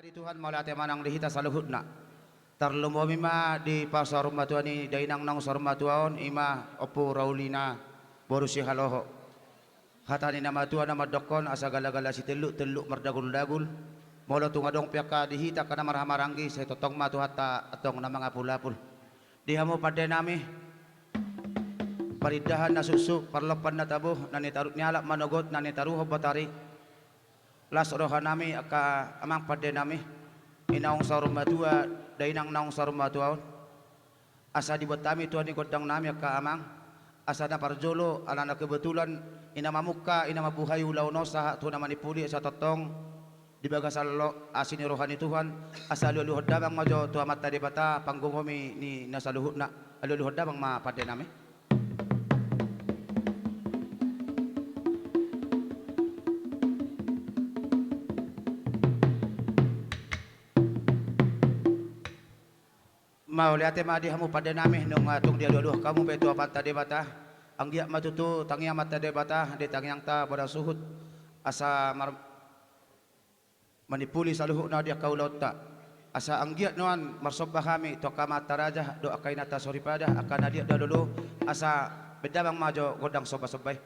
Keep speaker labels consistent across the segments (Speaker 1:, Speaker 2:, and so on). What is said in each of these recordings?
Speaker 1: Mari Tuhan maulate manang dihita saluhutna. Tarlumo mima di pasar rumah Tuhan ni dainang nang sarumah Tuhan ima opu raulina borusi haloho. Hatani nama Tuhan nama dokon asa gala-gala si teluk merdagul-dagul. Molo tungadong piaka dihita kana marhamaranggi saya totong matu hatta atong nama ngapul-apul. Dihamu pada nami paridahan na susu parlepan na tabuh nani tarut nyalak manogot nani taruh batari. Las rohan nami aka amang pada nami inaung sarumah tua dainang naung sarumah tua asa dibuat kami Tuhan ikodang nami aka amang asa na parjolo alana kebetulan ina mamuka ina mabuhayu launo saha tu nama nipuli asa totong di bagasal lo asini rohani Tuhan asa luhur dabang majo tu amat tadi bata panggung homi ni nasaluhutna luhur dabang ma pada nami. Mau lihat madi hamu pada nami nung tung dia dua kamu betu apa tadi bata anggiak matutu tangiang mata de bata de tangiang ta pada suhut asa manipuli saluhuk na dia kau lauta asa anggiak nuan marsobah kami to kamata raja do akainata soripada akan dia dah dulu asa bedabang majo godang soba-sobai.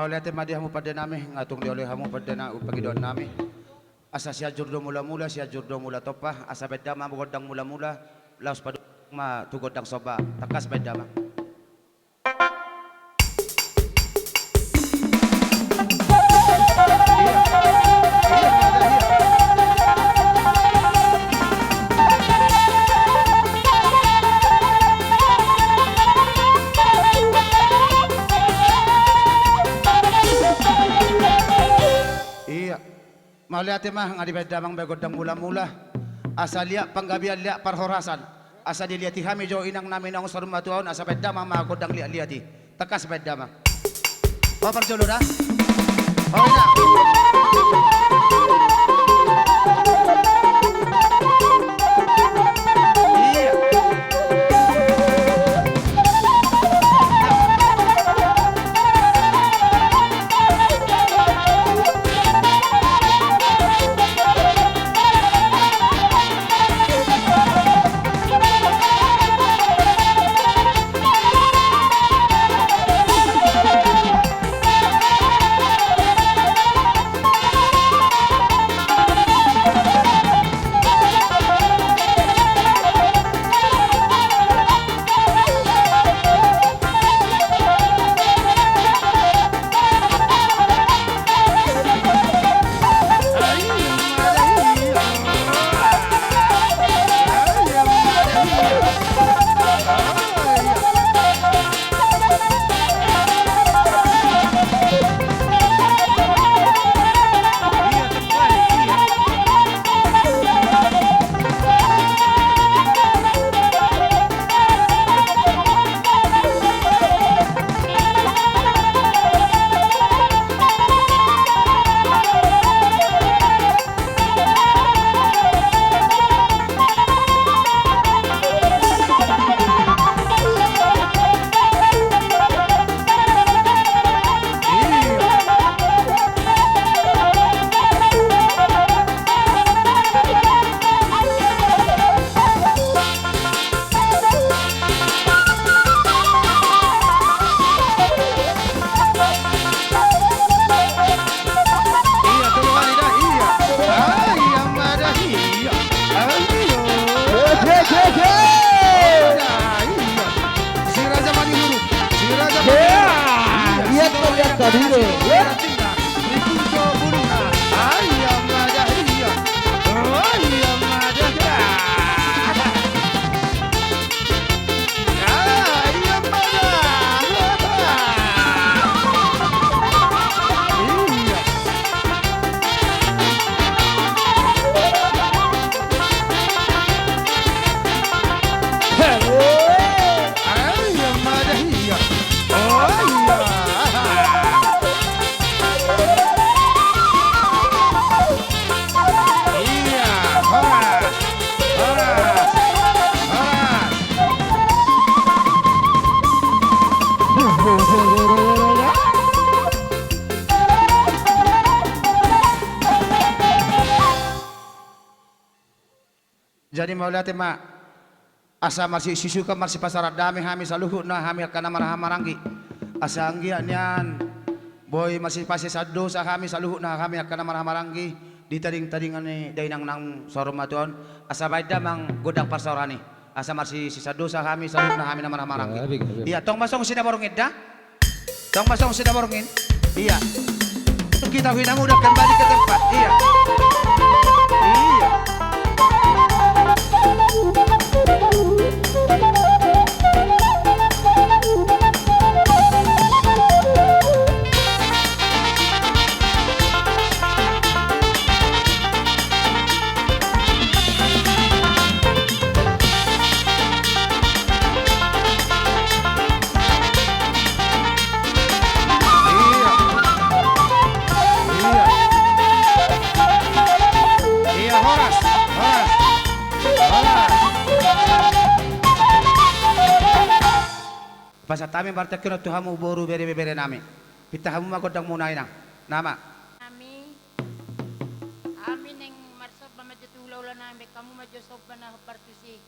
Speaker 1: Lihat madi hamu pada nami ngatung dia oleh hamu pada na upagidon nami asa sia jurdo mula-mula sia jurdo mula topah asa beda ma godang mula-mula laus padu ma tu godang soba takas beda ma. Mau lihat mah ngadi bedamang begodang mula-mula asa liak panggabian liak parhorasan asa diliati hami jo inang nami nang sarumah Tuhan asa bedamang mah godang liati tekas bedamang oh parjolo dah oh ina
Speaker 2: Madire.
Speaker 1: Tinggal Rikunto Bunga ayam ada iya ayam ada ayam ada iya jadi maulati ma asa marsi sisuka marsi pasarat dami hami saluhu na hami kana marahamarangi asa anggia nian boy marsi pasi sado sa hami saluhu na hami kana marahamarangi di tading-tadingan ni dainang nang soromatuan asa baida mang godang pasaurani asa marsi sisado sa hami saluhu na hami na marahamarangi iya tong masong sinaborongin da tong masong sinaborongin iya kita hinang udah kembali ke tempat iya iya Basa tami barta kino tuhamu boru bere nami. Pita hamu magodang munay na. Nama.
Speaker 3: Ami neng marsob ba majatulaw la nami kamu majosob ba na partusi.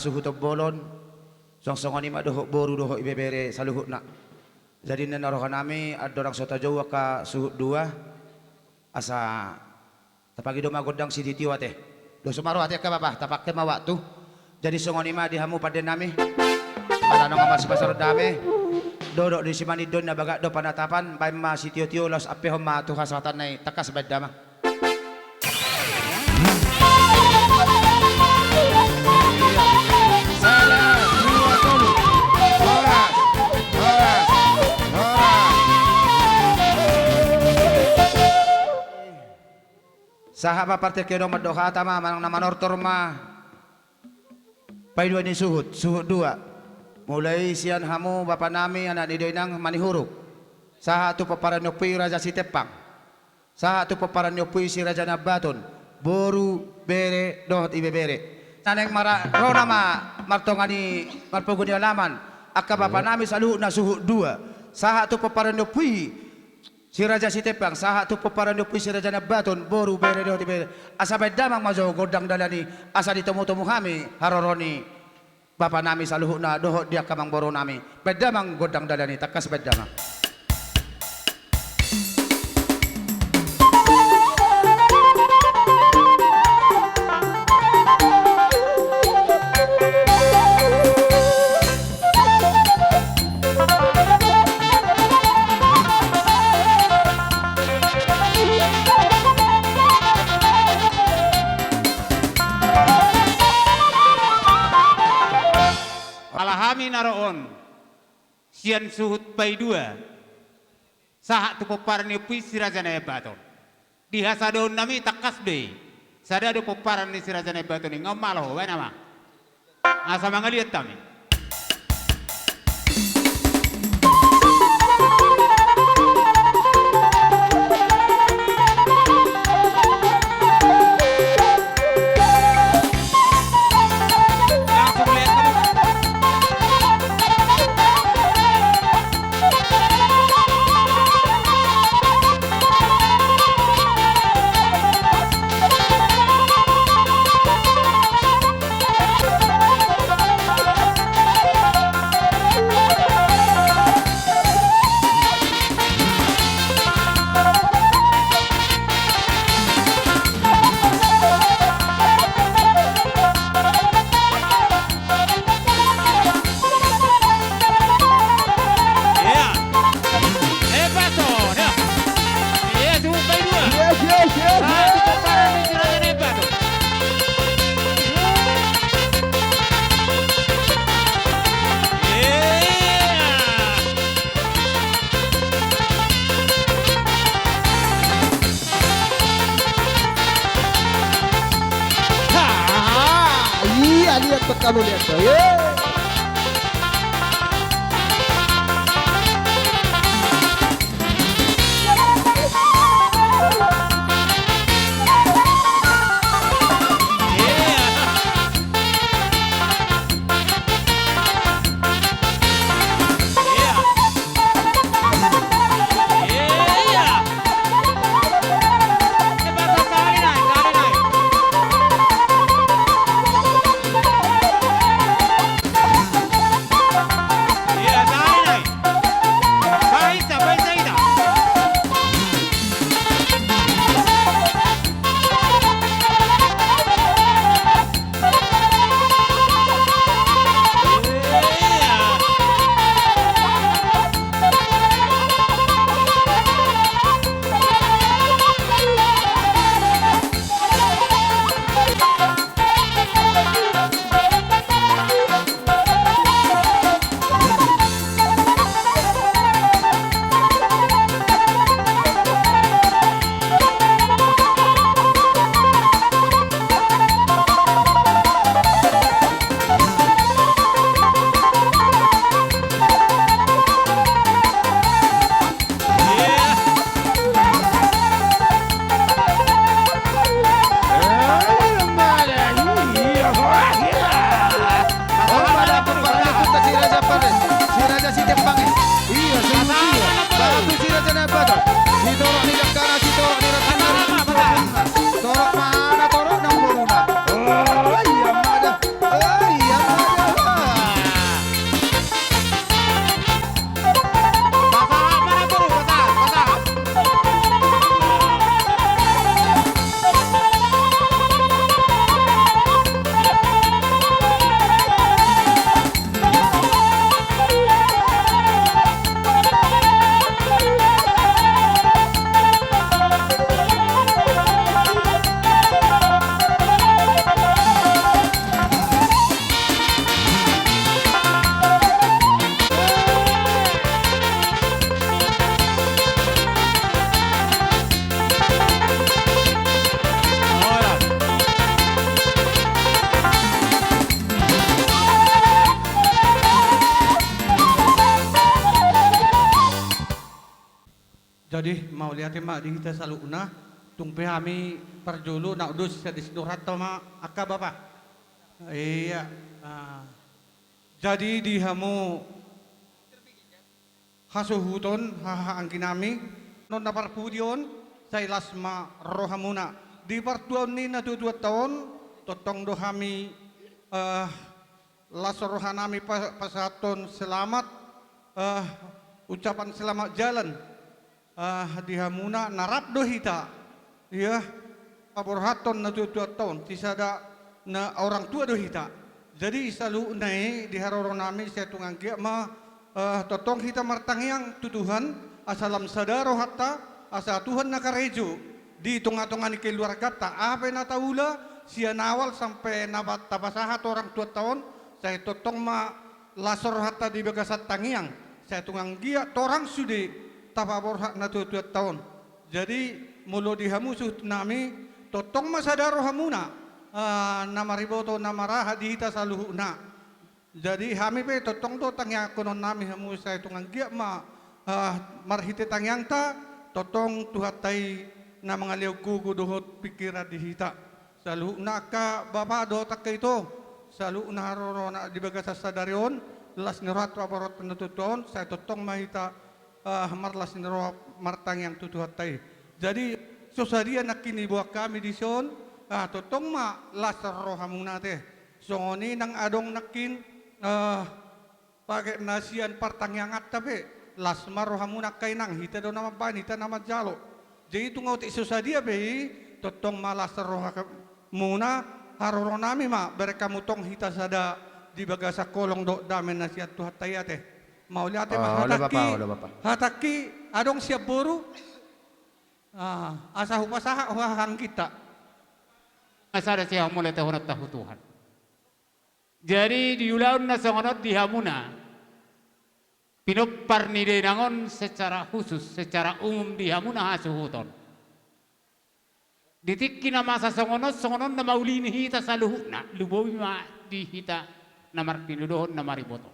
Speaker 1: suhu bolon songsongan ima dohok boru dohok ibebere saluhut nak. Jadi nenarohan nami ada orang sota jawa ka suhu 2 asa tapagi do magodang si ditiwa teh. Do sumaro ate ka bapa tapak teh ma waktu. Jadi songon ima dihamu pada nami. Ada nong amas pasar dame. Dodok di simani don na baga do panatapan bae ma si tio-tio los ape homa tu hasatan nai takas bedama. Sahabat partai keno madoha tama manang nama nortor ma pai dua ni suhut 2 mulai sian hamu bapa nami anak di doinang manihuruk saha tu paparan nyopui raja si tepang saha tu paparan nyopui si raja nabaton boru bere dohot ibe bere saneng mara rona ma martongani marpoguni alaman akka bapa nami saluhut na suhut 2 saha tu paparan nyopui si raja si tepang saha tu peparan dopi si raja nabaton boru bere do tibe asa bedamang majo godang dalani asa ditemu-temu kami haroroni bapa nami saluhuna doho dia kamang boro nami bedamang godang dalani takas bedamang.
Speaker 2: Alahami naroon sian suhut pai 2 saha tu peparan ni si raja nabaton di hasadon nami takas be sada do peparan ni si raja nabaton ni ngamalo we nama asa mangaliat tami
Speaker 4: lihat kamu lihat saya.
Speaker 5: Jadi mau lihat mak di kita selalu una tungpe kami perjulu nak udus sa disdurat to ma akka bapak. Iya. Jadi di hamu hasuhuton hahaan kinami non naparpudion sa ilasma rohamuna di partuan ni na 2 tahun totong do kami lasorohanami pasaton selamat ucapan selamat jalan di hamuna narap do hita ya aborhaton na 2 tahun tisada na orang tua do hita jadi selalu nai di haroron nami saya tungang kia ma totong hita martangyang tuduhan asalam sadaro hatta asa Tuhan nakarejo di tunga-tunga ni keluarga ta apa na taula siya nawal sampai nabat tapasahat orang 2 tahun saya totong ma lasor hatta di bagasat tangiang saya tungang gia torang sudi tapabor hak na 2 tahun jadi mulo di hamusuh nami totong ma sadaro hamuna nama riboto nama raha di hita saluhuna jadi kami pe totong do tangyang konon nami hamu saya tungang gia ma marhite tangyang ta totong tuhatai na mga liyaw kugo dohot pikiran di hita salu naka bapa do tak ito salu na haroro na di baga sa sadarion las nirat paparot penututon saya totong mahita marlas niro martang yang tutuhatay jadi sosaria nakini buat kami di son totong ma las rohamuna te songoni nang adong nakin pakai nasian partang yang at tapi las marohamuna kainang hita do nama ban hita nama jalo jadi itu ngautik sosadia be totong malas roha muna haroro nami ma mereka mutong hita sada di bagasa kolong do damen nasihat tuhat tayate mau lihat ma hataki adong siap buru asa hupasaha hang kita
Speaker 2: asada siya mulai tahun tahu Tuhan jadi di ulaun na songonot di hamuna pinopar ni denangon secara khusus secara umum di hamuna hasuhuton ditik kina masa songonon na maulini hita saluhuna lubowi ma di hita namar pinudohon namar riboto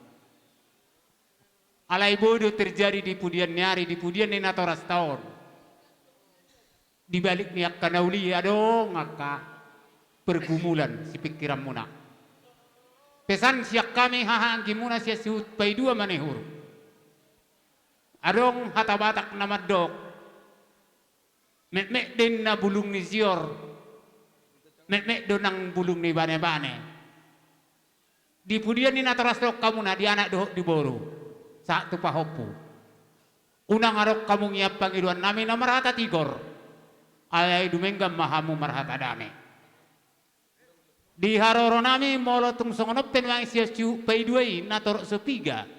Speaker 2: alai bodoh terjadi di pudian nyari di pudian ni natoras tahun di balik niak kanauli adong ngaka pergumulan si pikiran muna pesan siak kami hahang kimuna siya suhut pai 2 manehur adong hatabatak nama dok mek din na bulung ni zior mek do nang bulung ni bane-bane di pudian ni natoras dok kamu na di anak doh di boru saat tu pahopu unang arok kamu ngiap pangiduan nami na marhata tigor ayai dumenggam mahamu marhata dame di haroro nami molo tung songonop tenwang siya ciu pai 2 nator sepiga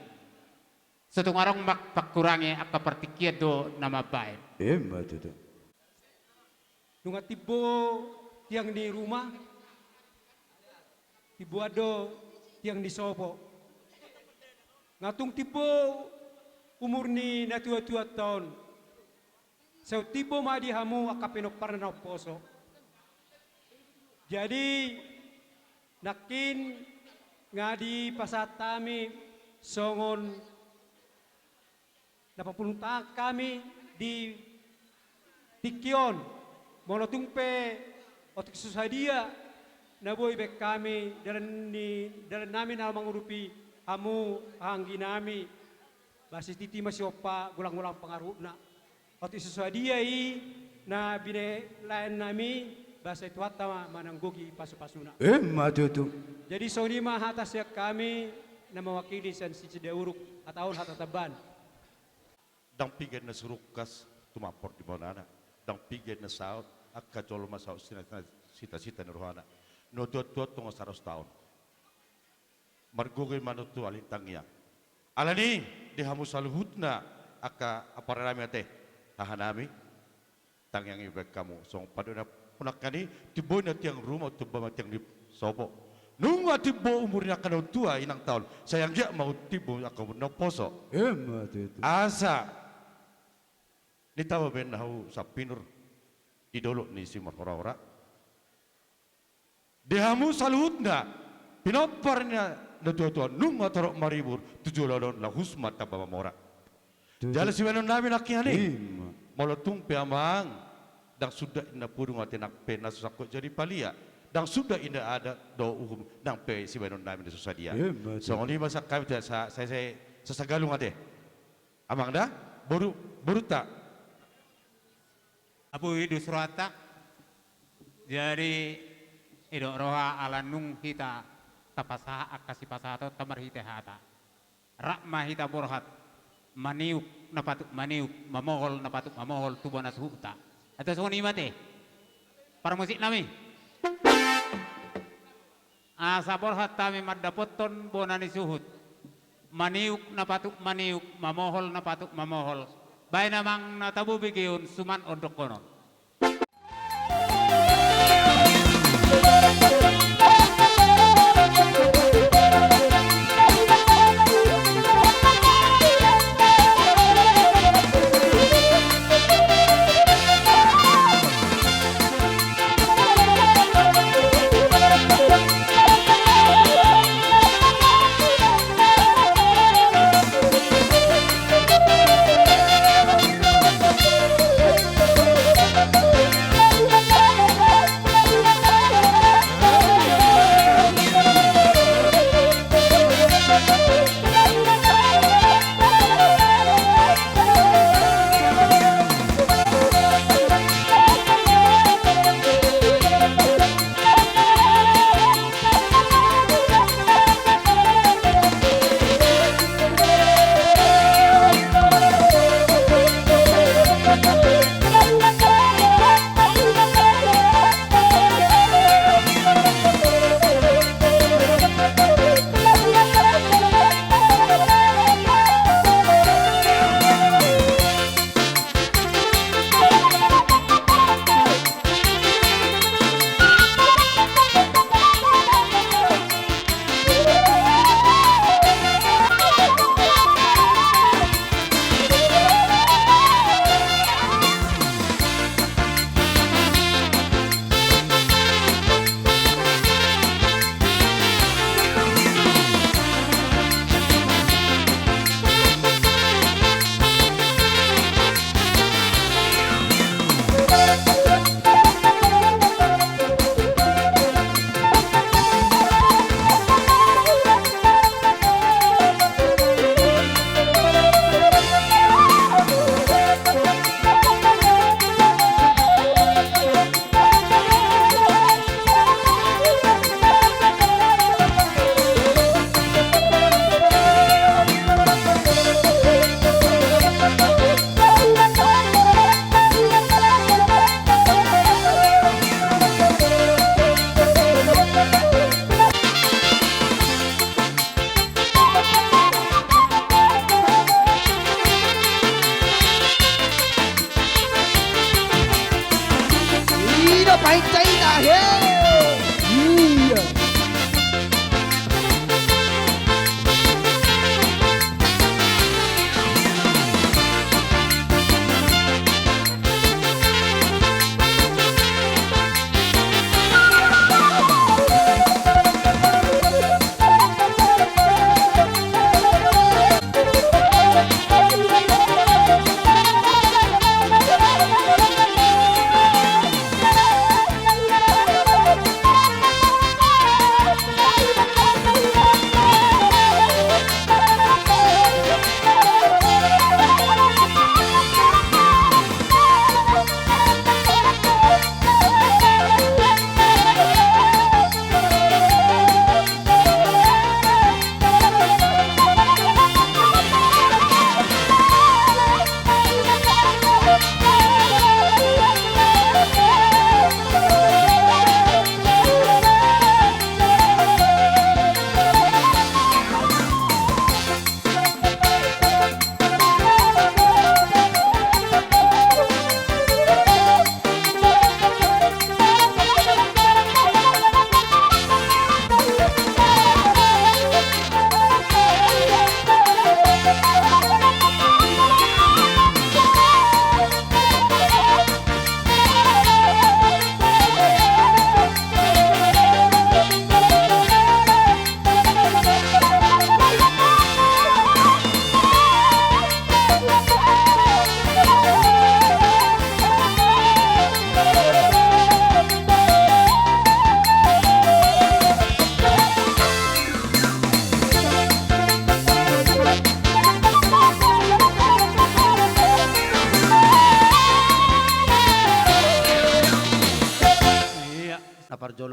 Speaker 2: setungarong mak kurangi akka partikiat do nama baik
Speaker 1: Betul.
Speaker 6: Nunga tibo tiang di rumah, tibo ado tiang di sopo. Ngatung tibo umur ni na 2 tahun. Sa tibo ma di hamu akapinok parna poso. Jadi nakin ngadi pasatami songon napapunta kami di Tikion monotungpe otik susadia naboy bek kami dalan namin na mangurupi amu hanggi nami basi titi masiopa gulang-gulang pengaruhna otik susadia na bine lain nami basa itu hatta mananggogi pasu-pasuna
Speaker 1: Matutu.
Speaker 6: jadi soni mah atas ya kami na mewakili san si Cidauruk ataun hata taban
Speaker 7: dang pigen na surukas tumapor di mana dang pigen na saut akka jolo masaut sita-sita na rohana no tuot tong 100 tahun margogoy manutu alintang ya alani di hamu saluhutna akka aparami ate tahanami tangyang ibek kamu song padona punakani tiboy na tiang rumah tuba tiang di sopo nunggu tibo umurnya kanau tua inang tahun sayang dia mau tibo aku no poso
Speaker 1: Matutu.
Speaker 7: asa ni tawa ben hau sa pinur idolo ni si ora-ora dehamu saluhutna pinoparnya na tua nung matarok maribur 7 lalon la husmat ta baba mora jala si menon nabi nakiyani molotung piamang dan sudah ina pudung atinak pena susakko jadi palia dan sudah ina ada do uhum dan pe si benon namin di susadia. So ngoni masak kami saya sesagalung ade. Amang dah baru tak.
Speaker 2: Abu hidu surata jadi idok roha ala nung hita tapasa akasi pasato tamar hita hata rakma hita borhat maniuk napatuk maniuk mamohol napatuk mamohol tubana suhuta atau soni mate para musik nami asa borhat tami maddapoton bonani suhut maniuk napatuk maniuk mamohol napatuk mamohol bay namang natabu bigiun suman ondok kono.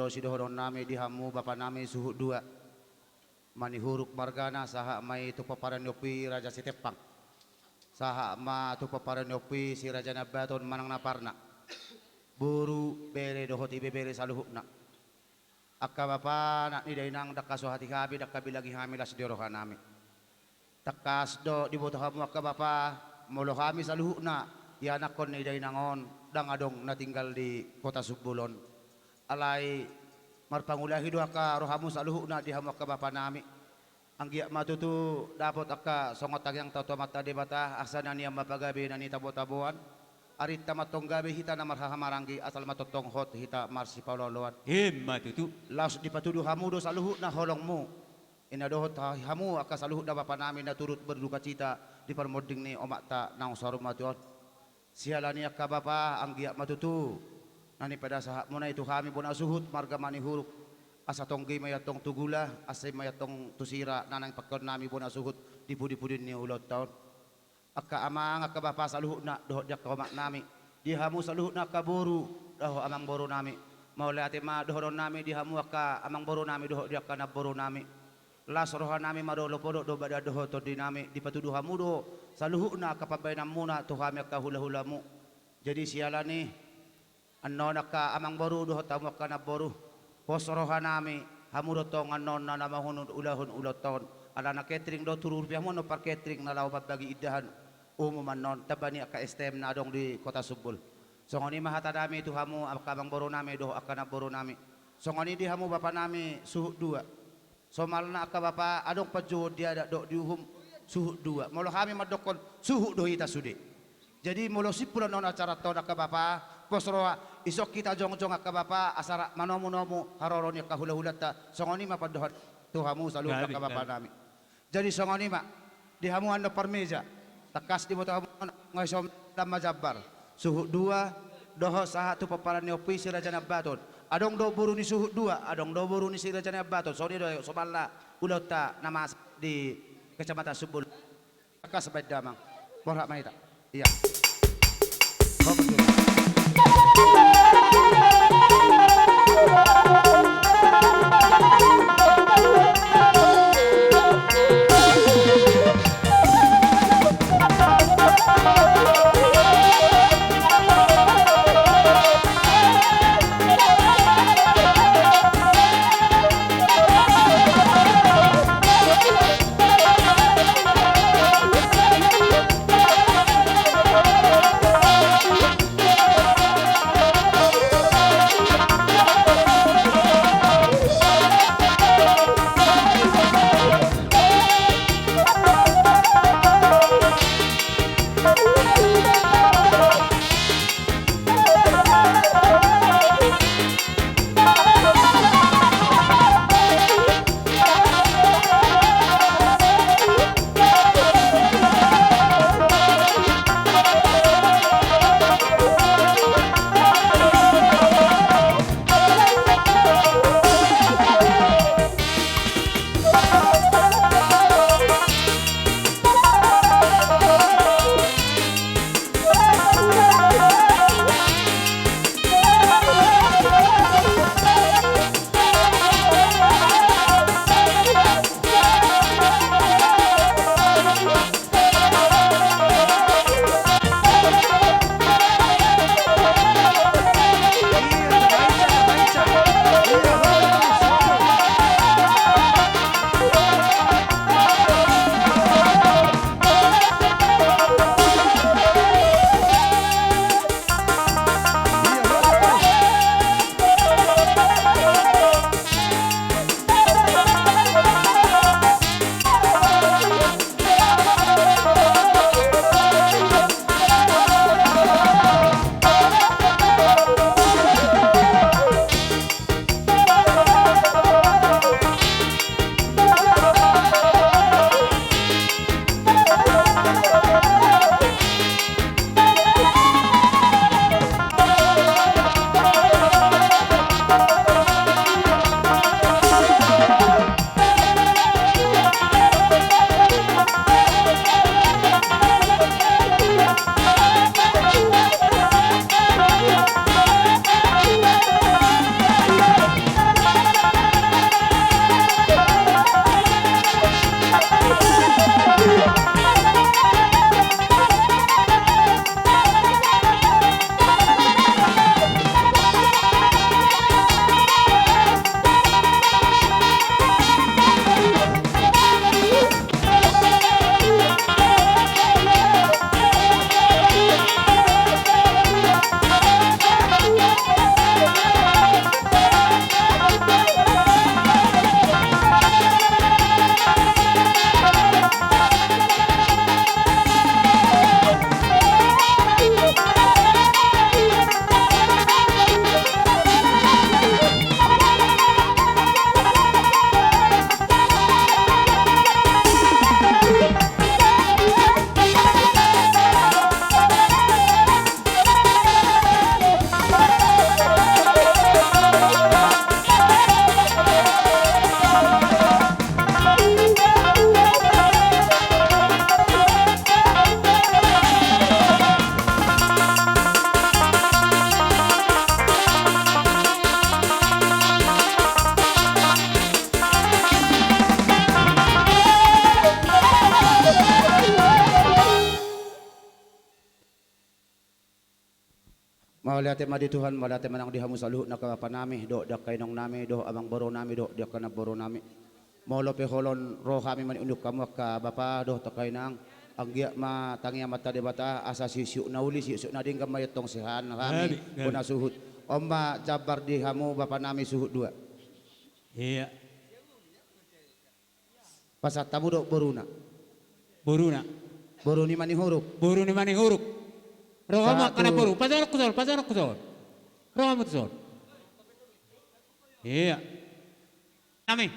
Speaker 1: si dohodon nami dihamu bapa nami suhu dua mani huruk margana saha mai tu paparan yopi raja Sitepang saha ma tu paparan yopi si raja Nabaton manang naparna buru bere dohoti bebere saluhukna akka bapa nak ni dainang dakaso hati kabi dakabi lagi hamilas diorohan nami takas do dibutuh kamu akka bapa molo kami saluhukna ya nakon ni dainangon dang adong na tinggal di kota Subbulon alai marpangulahi do akka rohamu saluhukna di hamu akka bapa nami anggiak matutu dapat akka songot tagyang tauto mata debata asana niya mapagabi na ni tabo-tabuan arit tamatong gabi hita na marhahamaranggi asal matotong hot hita marsi pauloloan
Speaker 2: Matutu.
Speaker 1: laos dipatuduh hamu do saluhuk na holongmu inadohot hamu akka saluhuk na bapa namin na turut berduka cita di permoding ni omak ta naong sarumatuan sialani akka bapa anggiak matutu nani pada sahak muna itu kami pun asuhut marga mani huruk asa tonggi mayatong tugula asa mayatong tusira nanang pakon nami pun asuhut di pudi-pudin ni ulot taon akka amang akka bapa saluhuk na dohot jak omak nami dihamu saluhuk na kaboru doho amang boru nami maulai ati ma dohodon nami dihamu akka amang boru nami dohot jak kana boru nami las rohan nami madolo podok do bada doho to dinami dipatuduh hamu do saluhuk na kapabainam muna to kami akka hula-hulamu jadi sialani annon akka amang boru doho tamu akka na boru pos rohan nami hamu do tong annon na namahun ulahun uloton ala na catering do turu rupiah mo no par catering na law bagi idahan umuman non tabani akka STM na dong di kota Subbul so ngoni mahata nami tu hamu akka amang boru nami do akka na boru nami so ngoni di hamu bapa nami suhu dua so malna akka bapa adong pajuhud dia ada dok diuhum suhu dua molo kami madokon suhu do ita sudi jadi molo sipulan non acara ton akka bapa posroa isok kita jong-jong akka bapa asara manomu-nomu haroroni akka hula-hulata so ngoni mapadohat tuhamu salu
Speaker 2: Gabi,
Speaker 1: akka bapa
Speaker 2: gabi.
Speaker 1: nami jadi so ngoni ma dihamu ando parmeja takas di moto ngaisom lama jabar suhu dua doho saha tu paparan ni opi si raja Nabaton adong do buru ni suhu dua adong do buru ni si raja Nabaton so ni do soballa ulota nama di kecamatan Subbul takas baik damang borak manita iya kau betul Maulate madi Tuhan, maulate manang dihamu saluhut na kapapa nami, do dak kainong nami, do amang boro nami, do dak kana boro nami. Maulo pe holon roh kami man unduk kamu ka bapa, do takainang anggia ma tangia mata de bata asa sisu na uli sisu na ding kamay tong sihan kami kuna suhut. Omba jabar dihamu bapa nami suhut dua.
Speaker 2: Iya.
Speaker 1: Pasat tamu do boruna.
Speaker 2: Boruna.
Speaker 1: Boru ni mani huruf.
Speaker 2: Boru ni mani huruf. Rohama
Speaker 1: Satu.
Speaker 2: kana boru. Pasal kusol. Rohama kusol. Iya. Nami.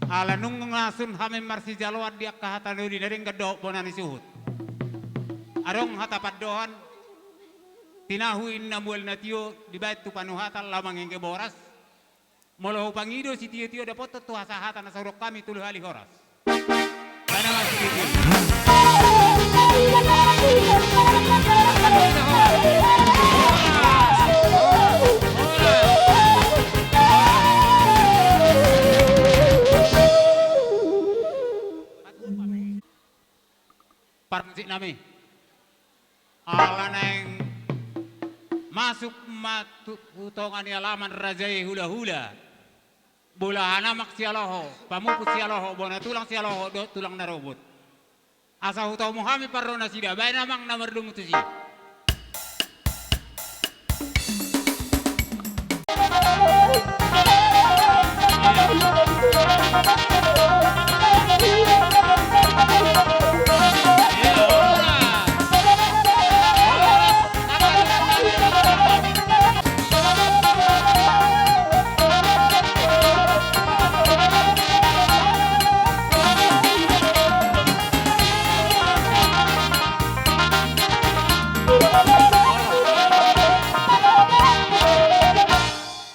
Speaker 2: Ala nung ngasun hame marsi jalawat dia kahatan di dari gedok bonani suhut. Arong hatapat dohan. Tinahu inna mual natio di bait tu panuhatan lamang yang boras. Molo pangido si tio dapat tu hasahatan asarok kami tuluh ali horas. Mana masih tio. Parmusik nami. Ala neng masuk matu utongan alaman rajai hula-hula. Bulahana mak sialoho, pamuput sialoho, bona tulang sialoho, do tulang narobot. Asa hutau muhami parona sida, bayi namang namar dumutusi.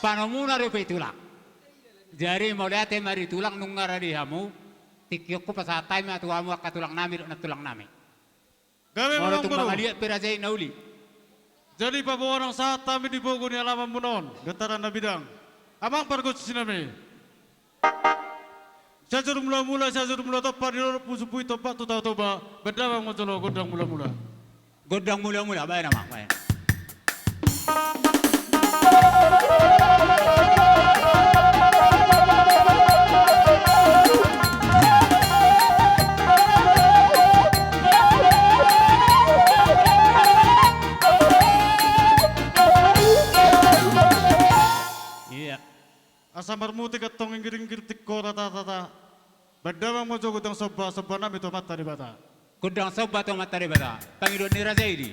Speaker 2: Panomuna rupi tulang. Jadi mau lihat mari tulang nungara di hamu. Tikyok ko pasatay ma tuamu akatulang nami na tulang nami.
Speaker 7: Kami
Speaker 2: Mau
Speaker 7: memang
Speaker 2: tung
Speaker 7: bro.
Speaker 2: mangaliat perajai nauli.
Speaker 7: Jadi pa orang saat kami di Bogo ni alaman munon, getaran na bidang. Amang pargot sinami. Saya suruh mula-mula, saya suruh mula topa di lorong pusupui topa tu tahu toba. Berdamang macam godang mula-mula.
Speaker 2: Godang mula-mula bayi namang bayi.
Speaker 7: Asa marmuti katong inggiring tiko tata. Berdamang macam godang soba nami to mata di bata.
Speaker 2: Godang sobat atau mata bata. Pangidot ni rajai di.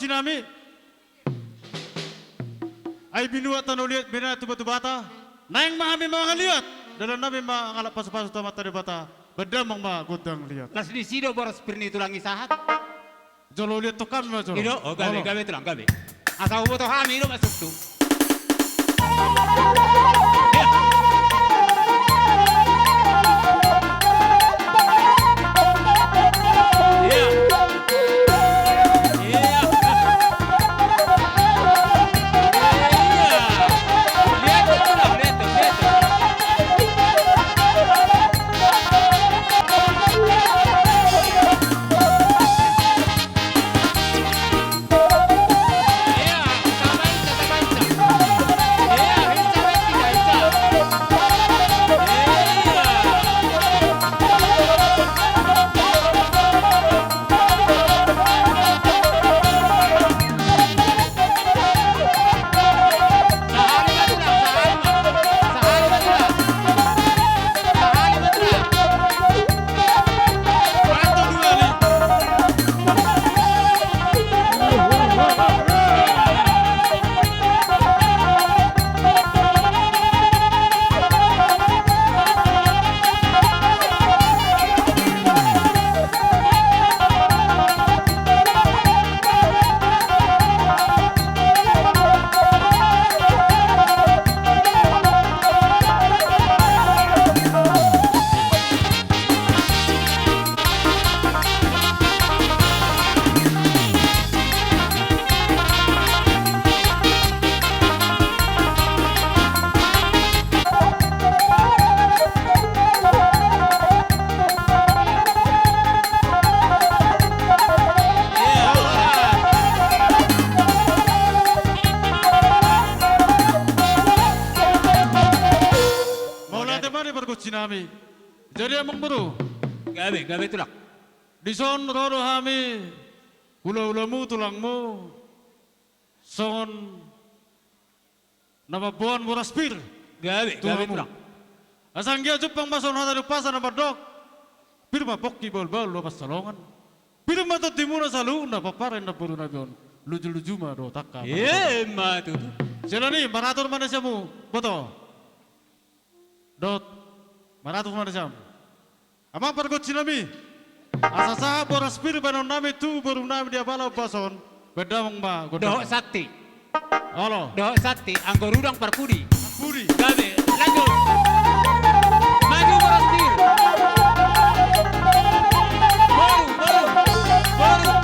Speaker 7: Sinami ay binuat na ulit bina tuba-tubata naing mahami mga liat dalam nabi mga ngalap pas-pas tamat dari bata bedamang mga godang liat
Speaker 2: Las di sido boros pirni tulang isahat.
Speaker 7: jolo liat to kami mga jolo
Speaker 2: Ido, oh gabe tulang gabe. Asa ubo to hami ido masuk tu.
Speaker 8: nami. Jadi amang buru.
Speaker 2: Gabe tulak.
Speaker 8: Di son rodo hami. Ula-ulamu tulangmu. Son nama buan muraspir.
Speaker 2: Gabe tulak.
Speaker 8: Asang gia jupang mason hata lupasan na badok. Pirma pokki bol-bol lo pasalongan. Pirma to timuna salu na paparen na puru na bion. Luju-luju ma do takka.
Speaker 2: Matutu.
Speaker 8: Sila ni marator mana siamu? Boto. Dot. Marator mana siam? Amang pargot sinami. Asa sa boras pir banon nami tu baru nami dia bala pason. Bedamang ma
Speaker 2: Doh sakti.
Speaker 8: Halo.
Speaker 2: Doh sakti anggo rudang parpudi.
Speaker 8: Puri.
Speaker 2: Gabe lanjut. Maju Borostir. Baru.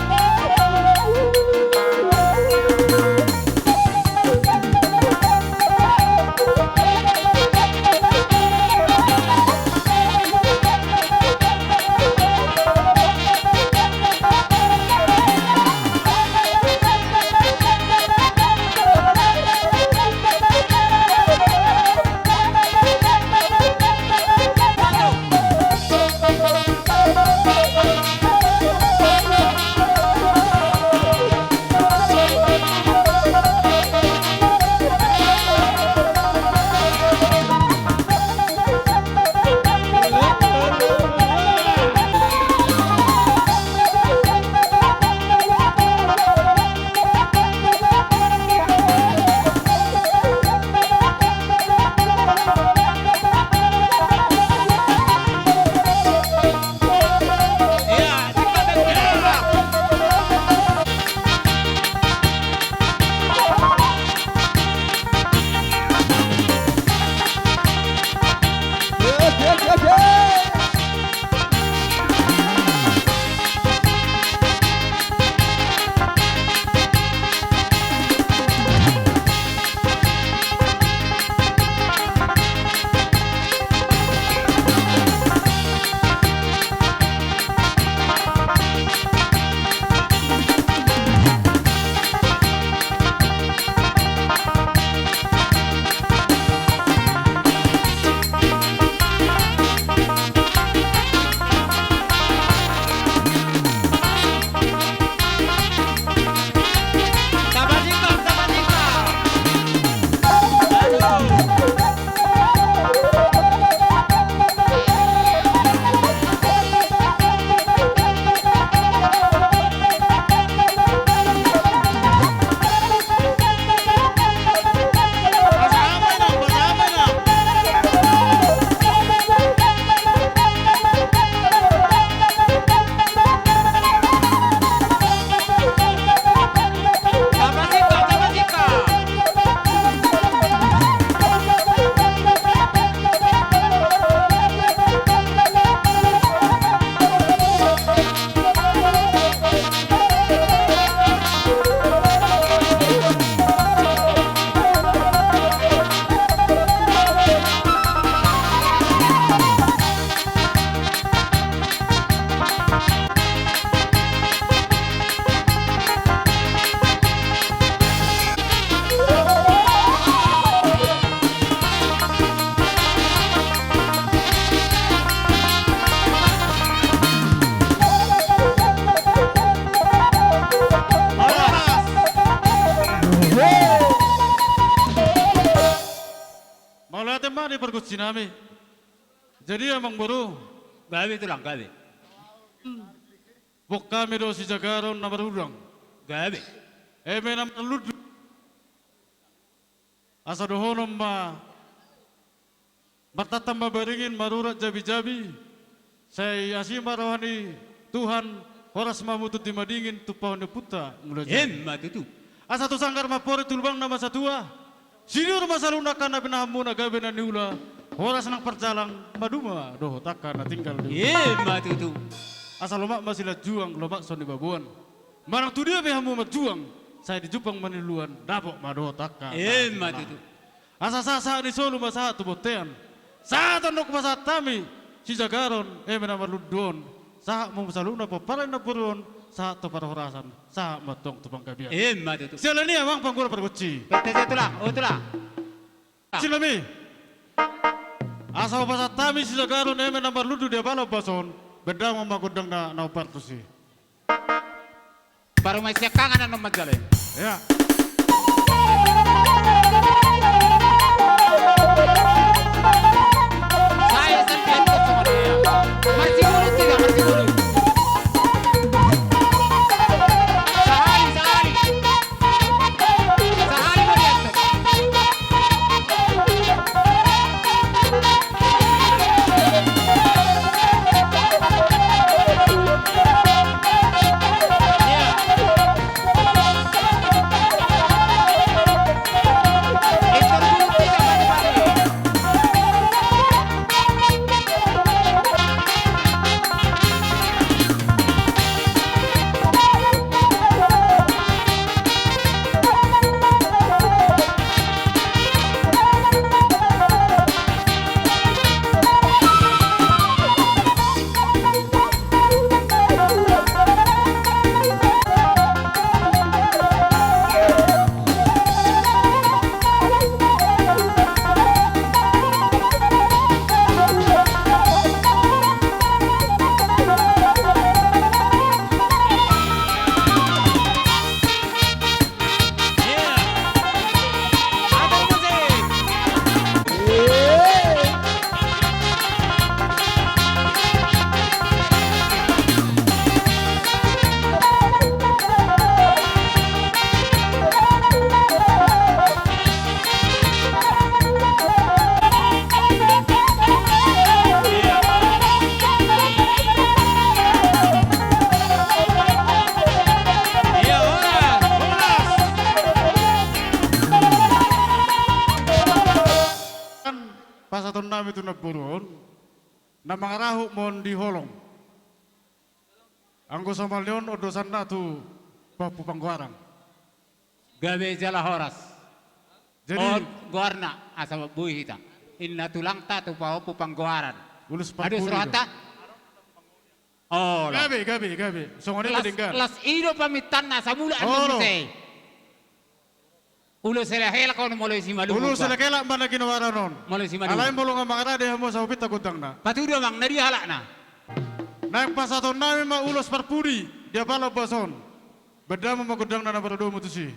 Speaker 8: Di pergut sinami. Jadi amang baru.
Speaker 2: Gabe tulang gabe.
Speaker 8: Bok kami do si Jagaron na barudang.
Speaker 2: Gabe.
Speaker 8: Eme nam ludu. Asa dohonom ma. Bertatam baringin marurat jabi-jabi. Saya asimba rohani Tuhan horas mamutut di madingin tupawan puta mulai.
Speaker 2: Matutu.
Speaker 8: Asa tu sanggar mapore tulbang nama satua. Sinur masaluna kana binahamu na gabe na niula. Horas nang perjalang maduma doh takkan na tinggal di.
Speaker 2: Matutu.
Speaker 8: Asal lomak masih juang lomak soni babuan. Marang tu dia behamu majuang. Saya di Jepang maniluan dapok madoh takkan.
Speaker 2: Matutu.
Speaker 8: Asa sasa di Solo masa tu botean. Saat andok masa tami si Jagaron menamar ludon. Saat mau masaluna paparan na puruan. Saat tu para horasan. Saat matong tu pangkabian.
Speaker 2: Matutu.
Speaker 8: Sila ni amang panggura perguci.
Speaker 2: Pete tulang. Oh tulang.
Speaker 8: Silami. Asa pasat tami sila garo neme nambar ludu dia bala bason. Beda magudang na upartusi.
Speaker 2: Baru may siya kanganan ng magdalin.
Speaker 8: Ya.
Speaker 2: Saya sendiri ko sa kanila. Marsiguro sila, marsiguro. Sahali, sahali. Sahali mo yan.
Speaker 8: Pasatun namin ito nagpuroon na mga raho mon di holong. Ang gusto malyon o dosan na ito papupangguarang.
Speaker 2: Gabi jala horas.
Speaker 8: Jadi
Speaker 2: O guarna asa buhi hita. Inna tulang ta tu pao pupangguaran.
Speaker 8: ulus
Speaker 2: Aduh
Speaker 8: parpuri.
Speaker 2: surata. Oh,
Speaker 8: Gabi. Songonil na dinggan.
Speaker 2: las ido pamitan na sa mula
Speaker 8: Oh,
Speaker 2: ano
Speaker 8: no.
Speaker 2: say. Ulo sila hela ko moloy si malu.
Speaker 8: Ulu sila kailan ba na ginawa ron?
Speaker 2: Moloy si malu.
Speaker 8: Alay mo nga mga rade mo sa upit agutang na.
Speaker 2: Patudo mang nari hala na.
Speaker 8: Na pasatun namin maulos parpuri. Dia bala bason. Beda mo magudang na nabarado mo to si.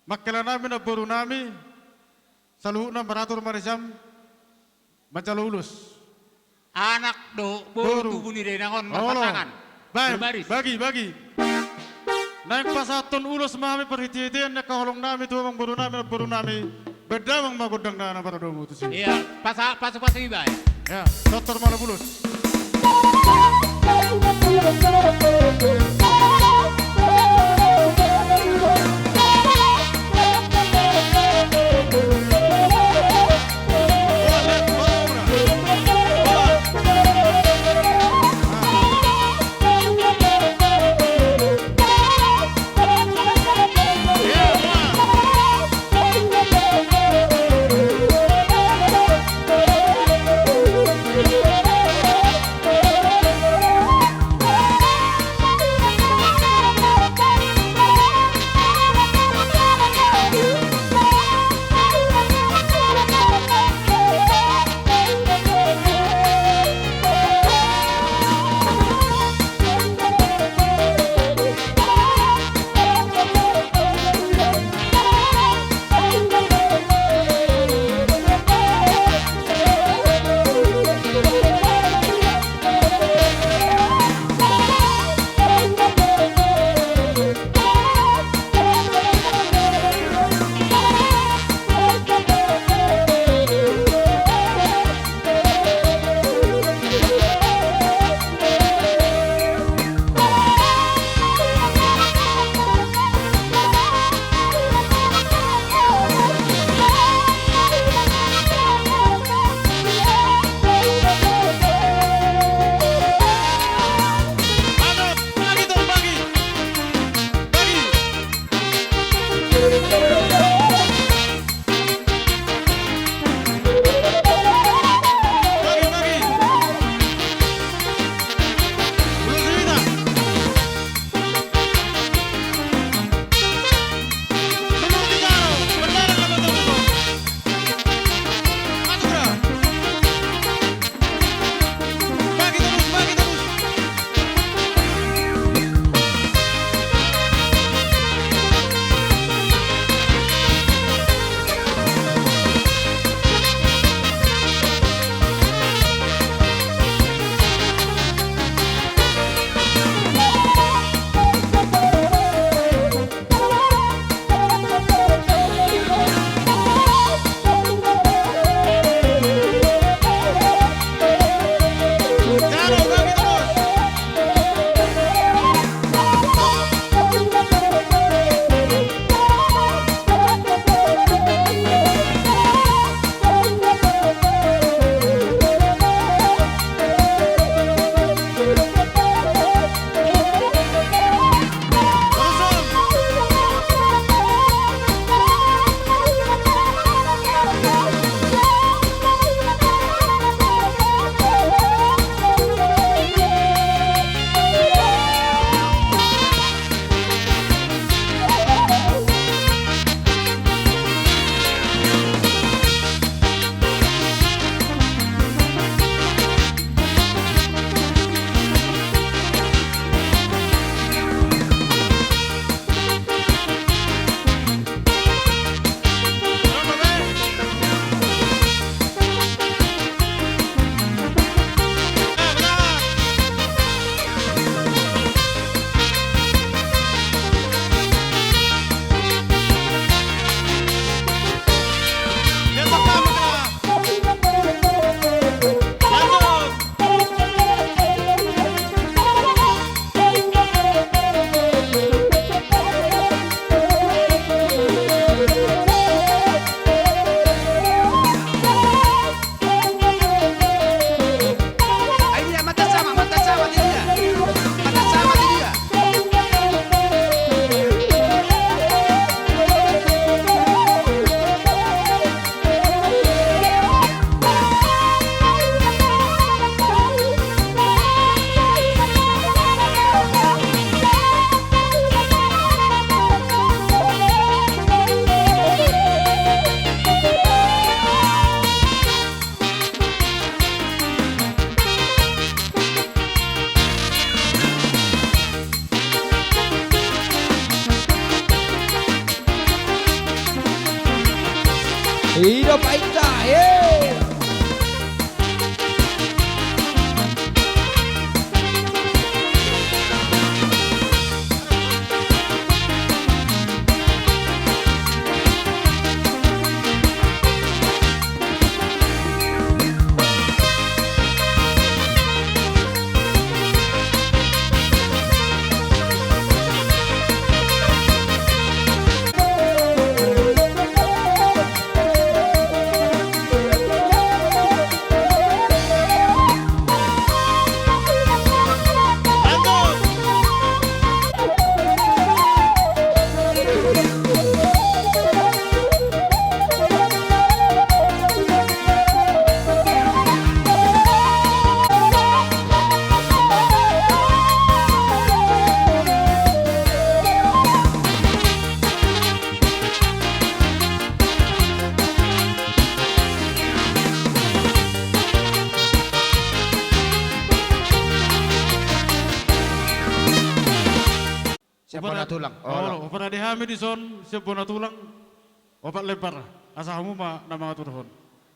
Speaker 8: Makailan namin na buru namin sa luho ng barator marisam mancalulus.
Speaker 2: Anak do
Speaker 8: Buru.
Speaker 2: buru buni rin akon
Speaker 8: Olo.
Speaker 2: mapatangan. Berbaris.
Speaker 8: Bagi. Naik pasatun ulos mami perhitian na kaholong namin tuwang buru namin bedamang magudang na nabarado mo to si.
Speaker 2: Iya, paso iba.
Speaker 8: Ya, Dr. Malabulus.
Speaker 4: Hidup Aida, yeah.
Speaker 1: Siapa na tulang?
Speaker 8: Oh, opat adihami di son, siapa na tulang, opat lempar. Asahamu ma na mga turhon.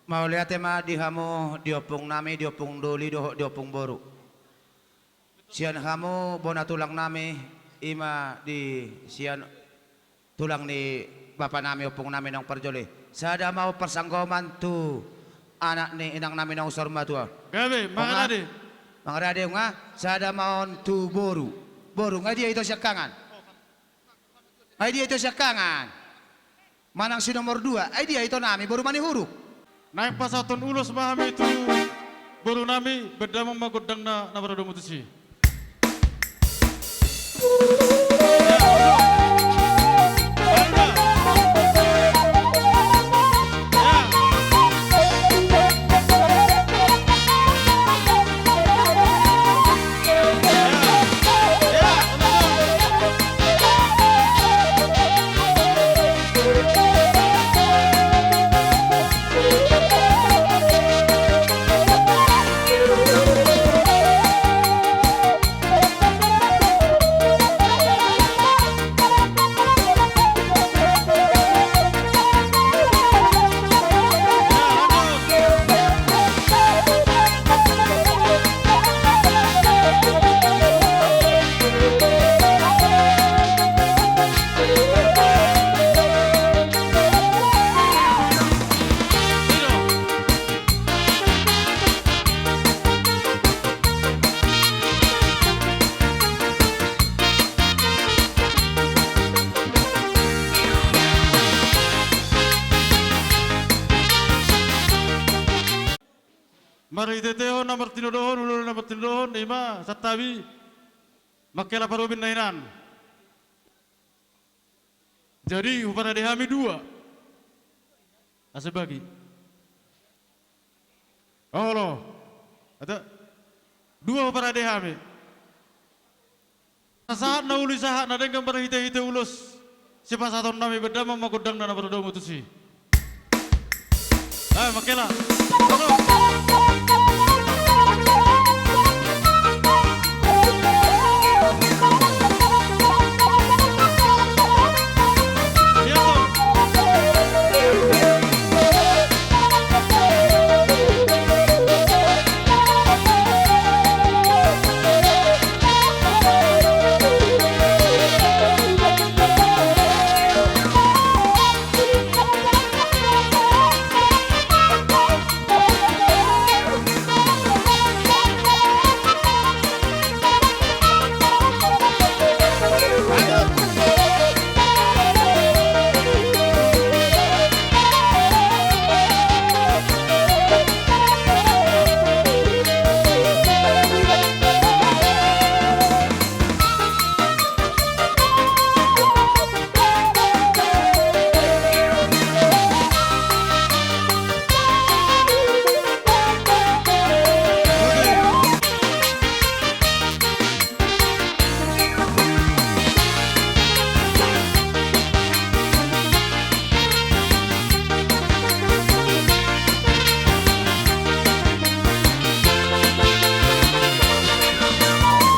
Speaker 1: Mau lihat ma dihamo diopung nami diopung doli diopung boru. Sian hamu bona tulang nami ima di sian tulang ni bapa nami opung nami nang perjoli. Sada mau persanggoman tu anak ni inang nami nang sorma tua.
Speaker 8: Gabe, mga ade.
Speaker 1: Mga rade nga sada mau tu boru. Boru nga dia itu syakangan. Ay dia itu syakangan. Manang si nomor 2, ay dia itu nami baru mani huruf.
Speaker 8: Naik pasaton ulos mahami itu baru nami berdamang magodang na berada mutusi. Mari teteo nomor tinudohon, ulul nomor tinudohon, ima satawi makela parubin nainan. Jadi upara dehami 2. Asebagi. Oh lo, ada 2 upara dehami. Saat na uli sahat na dengan berhite-hite ulus. Siapa satu nami berdama magodang na berdoa mutusi. Makela.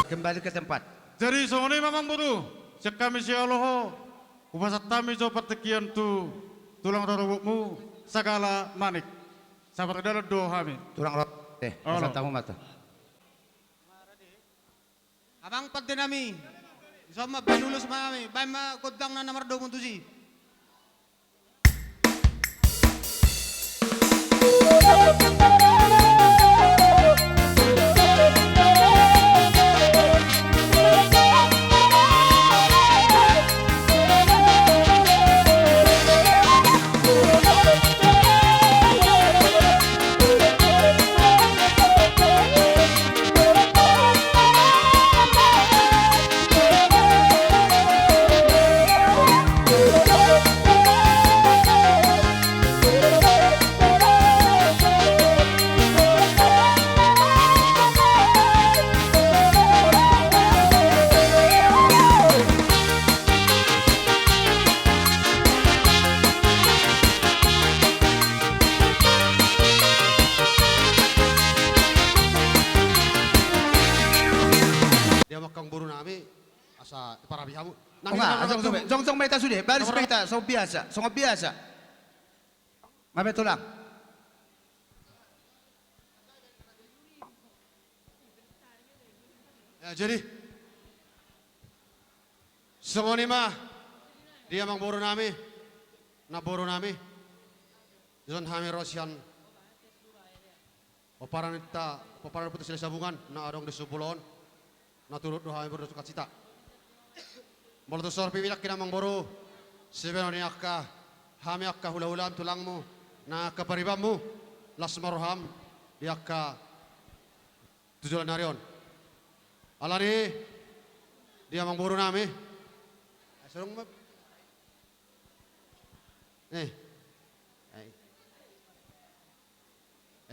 Speaker 1: Kembali ke tempat.
Speaker 8: Jadi soalnya memang bodoh. Sekami si Allah, upasat kami so pertekian tu tulang rarubukmu. segala manik. Sabar dalam doa kami.
Speaker 1: Turang rot teh,
Speaker 8: Oh,
Speaker 1: asal
Speaker 8: no.
Speaker 1: tamu mata.
Speaker 9: Abang pati nami. Sama balulus mami. Bay ma kodang na namar do muntusi. Dia makang buru nami. Asa para bihamu.
Speaker 1: Oh enggak, jong meta sudah, baris meta, so biasa. Mabe tulang.
Speaker 9: Ya, jadi sengoni mah dia mang buru nami. Na buru nami. Jon hami rosian. Paparan putus sila sabungan na adong di subulon. Na turut doha buru suka cita. Molo sor pibilak kina mang buru. Sibeno ni akka hami akka hula-hulam tulangmu na kaparibamu las marham di akka tujuan narion. Alani dia mang buru nami. Surung map.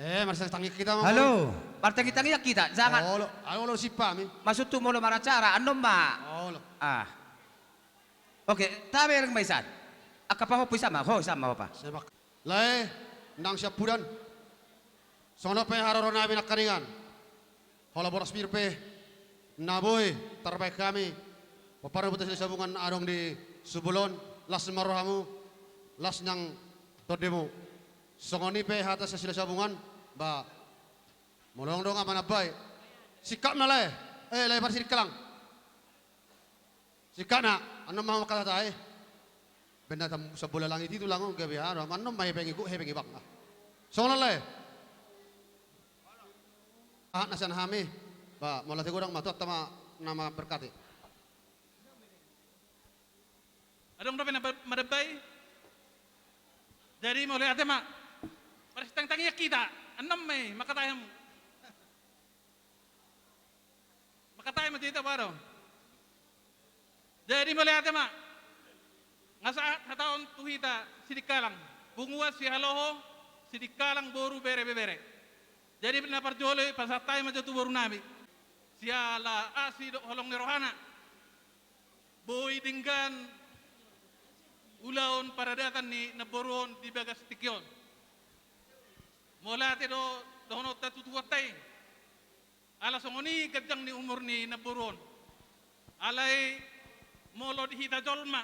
Speaker 9: Marcel tangi kita mang.
Speaker 1: Halo, partai kita ngiyak kita, jangan.
Speaker 9: Lo sipa mi.
Speaker 1: Maksud tu mula maracara, anom ma.
Speaker 9: Lo.
Speaker 1: Ah. Oke, tabi yang maisan. Akapa ho sama, apa?
Speaker 9: Sebak. Lai nang siap budan. Sono pe haroro nami nak karingan. Hola boras mirpe. Naboy terbaik kami. Paparan putus sabungan adong di Subulon. Las marohamu. Las nang todemu. Songoni pe hata sa sila sabungan. Ba. Molong dong aman abay. Sikap na lai. Lai parsirik ka lang. Sikap na. Ano mga makatatay? Benda sa bola langit itu langon gabi ano. Ano may pengi ko, pengi bak. Songon lai. Nasan hami. Ba, mula sigurang matot tama nama berkati.
Speaker 10: Adong dapat madabay. Jadi mulai ada mak. Paris tang-tangnya kita. Enam may makatayam. Makatayam dito baro. Jadi mulai ada mak. Ngasa hataon tuhita sidikalang. Bunguas si haloho sidikalang boru bere-bere. Jadi napar jole pasatay majatu boru nabi. Siala asido holong ni rohana. Boy dinggan ulaon paradatan ni naboron di bagas tikyon. Mula do dono tatutuwatay. Ala songoni gadjang ni umur ni naboron. Alay molo di hita jolma.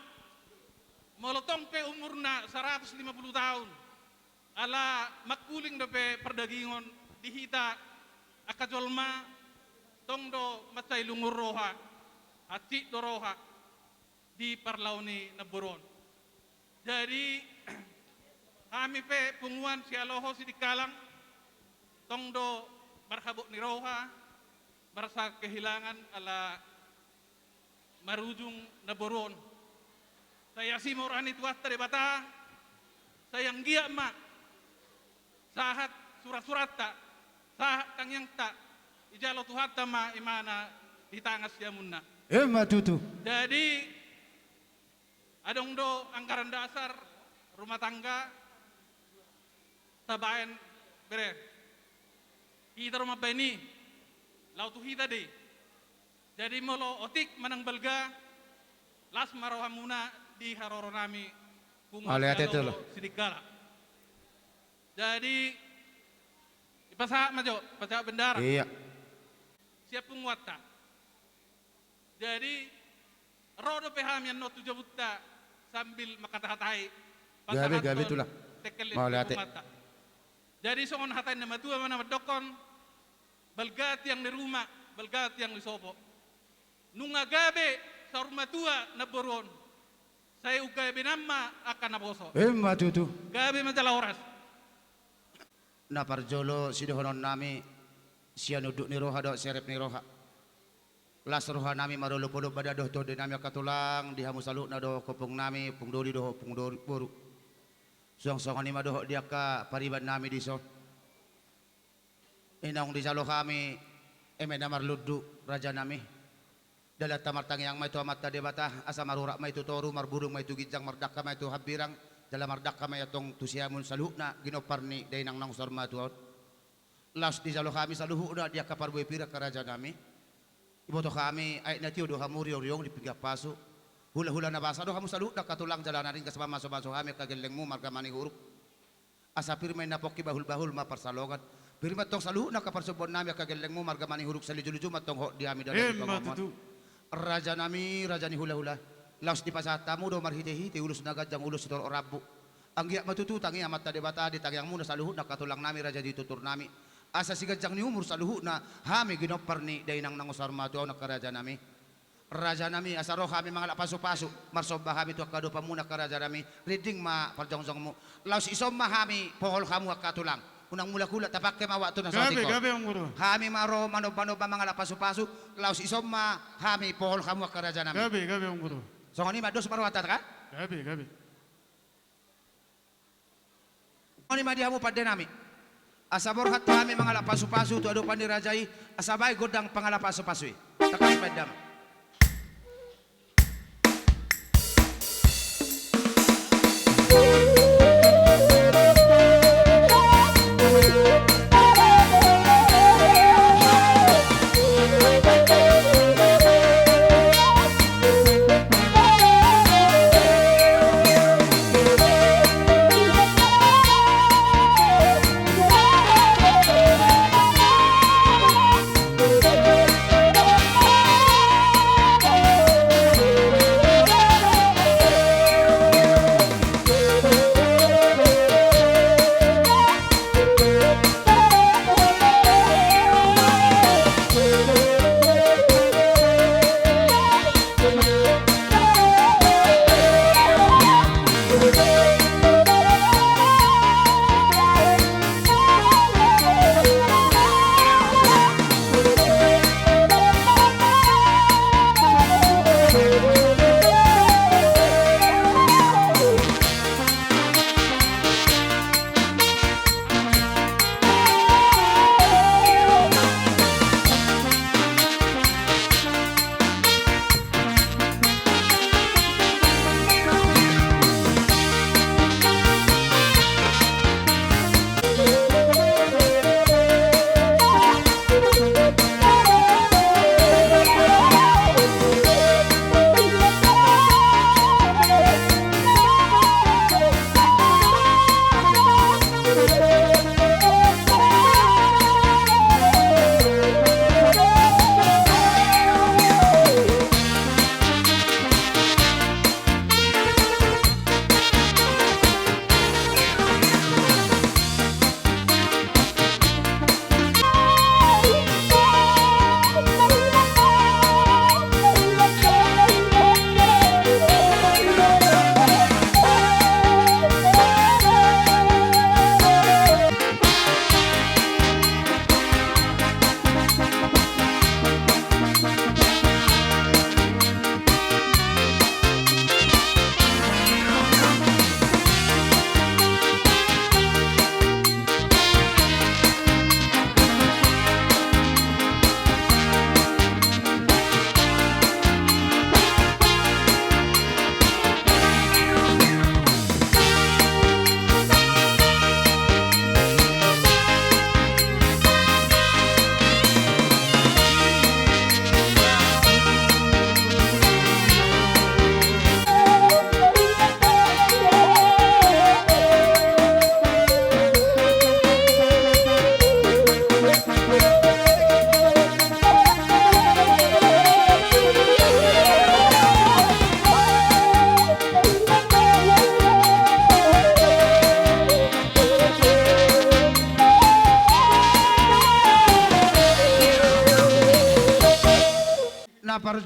Speaker 10: Molo tongpe umur na 150 tahun. Ala makuling dope perdagingon di hita akajolma tongdo macay lungur roha. Hati do roha di parlaw ni naboron. Jadi kami pe punguan si aloho si dikalang tongdo barhabok ni roha barasa kehilangan ala marujung naboron. Saya si morani tuat dari bata sayang gia mak sahat surat-surat tak sahat tangyang tak ijalo tuhat ma imana ditangas ya munna.
Speaker 1: Matutu.
Speaker 10: Jadi adong do anggaran dasar rumah tangga tabayan bere. Kita rumah bani lautu hita deh. Jadi molo otik manang balga las marohamuna di haroro nami sidikala. Jadi ipasa majo paca bendara.
Speaker 1: Iya.
Speaker 10: Siap penguata. Jadi rodo peham yang no 7 buta sambil makatahatai.
Speaker 1: Gabi itulah.
Speaker 10: tekel
Speaker 1: Maulate.
Speaker 10: mata. Jadi songon hatay na matua mana madokon balgat yang di rumah, balgat yang di sopo. Nunga gabe sa matua na boron. Saya ugabe nama akan naboso.
Speaker 1: Matutu.
Speaker 10: Gabe madala oras.
Speaker 1: Na parjolo sidohonon nami siya nuduk ni roha do serep ni roha. Las roha nami marolo podo bada doh to de nami katulang dihamu saluk na do kopong nami pungdori do pungdori boru. Song-song ni madoh dia ka pariban nami di so. Inong di salo kami namar ludu raja nami. Dalat tamartang yang may tu amata debata asa marurak may tu toru marburung may tu gijang mardaka may tu habirang dalam mardaka may atong tusiamun salukna ginoparni day nang nang sorma tuot. Las di salo kami saluhu na dia ka parboy pira ka raja nami. Iboto kami ay natio do hamuriong di piga paso. Hula-hula na basa do kamu salu da katulang jalanan ring kasama maso-maso kami kagelengmu marga mani huruf. Asa pirmay napoki bahul-bahul maparsalogan. Pirmat tong salu na kaparsubon nami kagelengmu marga mani huruf salijuju matong ho diami dalam
Speaker 8: Matutu.
Speaker 1: Raja nami raja ni hula-hula. Laos di pasatamu do marhite-hite ulus nagajang ulus sitor orabu. Anggiak matutu tangi amat tade bata di tangiang muna saluhu na katulang nami raja ditutur nami. Asa sigajang ni umur saluhu na hami ginoparni dainang nangusar matu na karaja nami. Raja nami asaro kami mga paso-paso marsoba kami tu akado pamuna ka raja nami reading ma parjong-jong mo laos isom mahami pohol kamu akatulang unang mula kula tapak ke mawa tu na sa
Speaker 8: Gabi,
Speaker 1: tiko
Speaker 8: gabi ang guru.
Speaker 1: kami maro mano-mano ba mga paso-paso laos isom mahami pohol kamu ka raja nami
Speaker 8: Gabi, gabi ang guru.
Speaker 1: so ngani mados marwata ka
Speaker 8: Gabi, gabi.
Speaker 1: ngani madiamu padde nami asabor hat kami mga paso-paso tu ado pandi rajai asabay godang pangala paso-paso takas pedam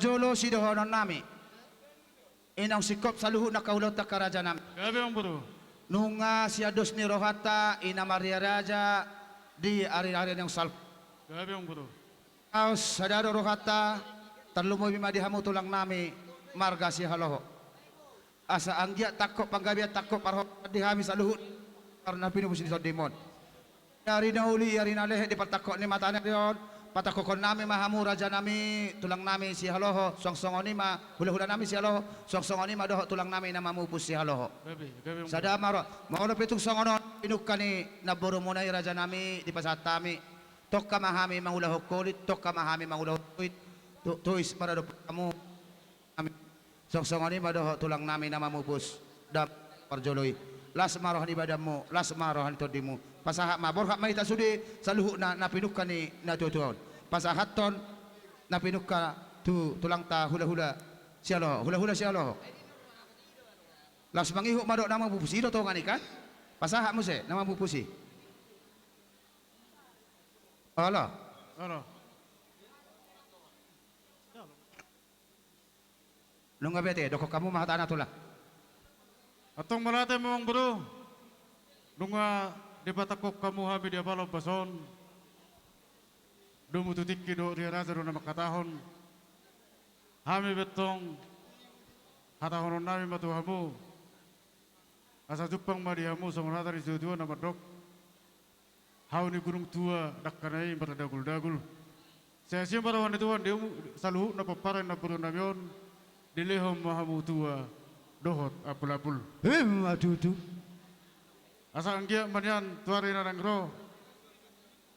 Speaker 1: Parjolo si dohonon nami. Inang sikop sa luhut na kaulot na karaja nami.
Speaker 8: Gabi ang bro.
Speaker 1: Nunga si Ados ni Rohata, ina Maria Raja, di ari-ari ng salp.
Speaker 8: Gabi ang bro.
Speaker 1: Aos sadaro Rohata, talumoy madihamu tulang nami, marga si haloho. Asa anggia takko panggabi at takko parho dihami sa luhut. Karena pinubus ni Demon. Yari na uli, yari na lehe, di patakko ni mata na yon. Patakko kon nami mahamu raja nami, tulang nami si haloho, song-songon ni ma, hula-hula nami si haloho, song-songon ni ma doho tulang nami na mamupus si haloho.
Speaker 8: Gabi ang bro.
Speaker 1: Sada maro, mauna pitong songonon, pinukka ni naburo muna raja nami, di pasatami. Tok ka mahami mangulahok kulit, tok ka mahami mangulahok kulit, tuis para do kamu. Song-songon ni ma doho tulang nami na mamupus, dam parjoloy. Las marohan ibadahmu, las marohan todimu. Pasahat ma borhak mai ta sudi saluhu na napinukka ni na tutuon. Pasahat ton napinukka tu tulang ta hula-hula sialo, hula-hula sialo. Las mangihu madok nama pupusi do to ngani kan? Pasahat mo se nama pupusi. Ala.
Speaker 8: Ano?
Speaker 1: Nung bete doko kamu mahatana tula.
Speaker 8: Atong malate mo ang bro. Nunga di batakok kamu habi di apalo bason. Dumututik kido di raza na makatahon. Hami betong hatahonon nami matuhamu. Asa jupang madihamu sa manata ni Jodoh na madok. Hau ni gunung tua dakkanai dagul-dagul. Saya siya parawan ituan dia saluhu na paparan na puro namion. Dilehom mahamu tua dohot apul-apul.
Speaker 1: Matutu.
Speaker 8: Asa anggia manyan tuari na nangro.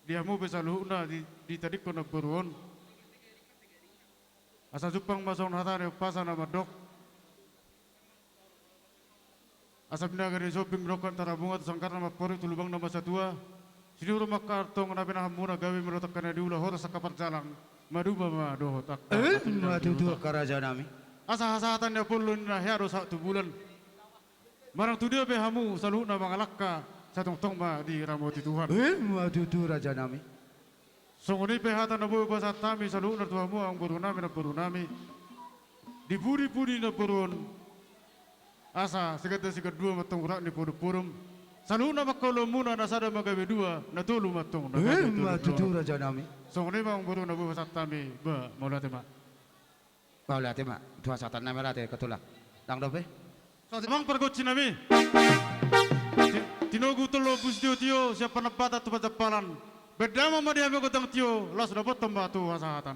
Speaker 8: Dia mu bisa luhuna di tadik ko na buruon. Asa jupang masong hatane pasa na madok. Asa binaga ni shopping rokan tarabunga sangkar na mapori tulubang na masatua. Sinuro makartong na pinahamuna gawi merotak kana diulah hota sa kaparjalang. Maduba ma dohot akta.
Speaker 1: Matutu karaja nami.
Speaker 8: Asa hasatan niya pulun na hero sa tubulan. Marang tu dia behamu selalu na mga lakka sa tungtong ma di ramoti Tuhan.
Speaker 1: Matutu raja nami.
Speaker 8: Sunguni pehatan na buhay pasat kami selalu na Tuhanmu ang buru nami. Di buri-buri na burun. Asa sigad dua matong rak ni puru-purum. Selalu na makaulo muna na sada magabi dua na tulu matong.
Speaker 1: Matutu raja nami.
Speaker 8: Sunguni ma ang buru na buhay pasat kami ba maulate ma.
Speaker 1: Maulate ma. Tuha satan na merate katulak. Dang dope.
Speaker 8: Amang pergotsi nami. Tinogu tolo pusdio tio siapa napata tu pajapalan. Bedama ma dia megotang tio las dapat tembatu hasahatan.